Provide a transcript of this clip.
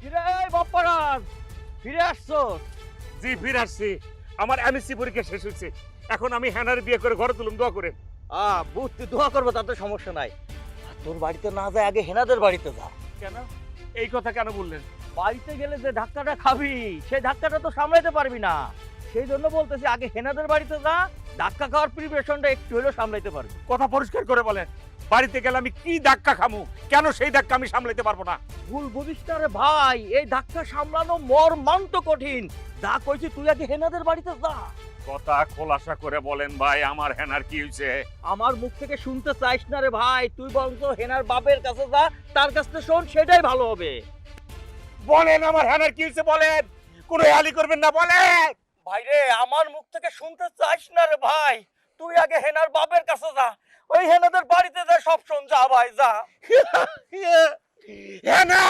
কিরে বাপ্পারাজ, ফিরে আসছো? জি ফিরে আসছি। আমার এমএসসি পরীক্ষা শেষ হয়েছে। এখন আমি হ্যানার বিয়ে করে ঘরে তুলুম, দোয়া করেন। বুঝতে দোয়া করবো, তাতে সমস্যা নাই। আর তোর বাড়িতে না যায় আগে হেনাদের বাড়িতে যা। কেন এই কথা কেন বললেন? বাড়িতে গেলে যে ধাক্কাটা খাবি, সেই ধাক্কাটা তো সামলাইতে পারবি না। সেই জন্য বলতেছি আগে হেনাদের বাড়িতে যা, ধাক্কা খাওয়ার প্রিপারেশনটা একটু হলেও সামলাইতে পারবি। কথা পরিষ্কার করে বলেন। বাড়িতে গেলে আমি কি ধাক্কা খামু, কেন সেই ধাক্কা আমি সামলাতে পারবো না? ভুল বুঝিস না রে ভাই, এই ধাক্কা সামলানো মর্মান্ত কঠিন। যা কইছি তুই আগে হেনাদের বাড়িতে যা। কথা খোলাসা করে বলেন ভাই, আমার হ্যানার কি হয়েছে? আমার মুখ থেকে শুনতে চাইস না রে ভাই, তুই বরঞ্চ হেনার বাপের কাছে যা, তার কাছ থেকে শোন, সেটাই ভালো হবে। বলেন আমার হ্যানার কি হয়েছে বলেন, কোনো হেয়ালি করবেন না, বলেন। ভাই রে, আমার মুখ থেকে শুনতে চাইস না রে ভাই, তুই আগে হেনার বাপের কাছে যা, ওই হেনাদের বাড়িতে যা, সব শোন, যা ভাই যা। হ্যানা!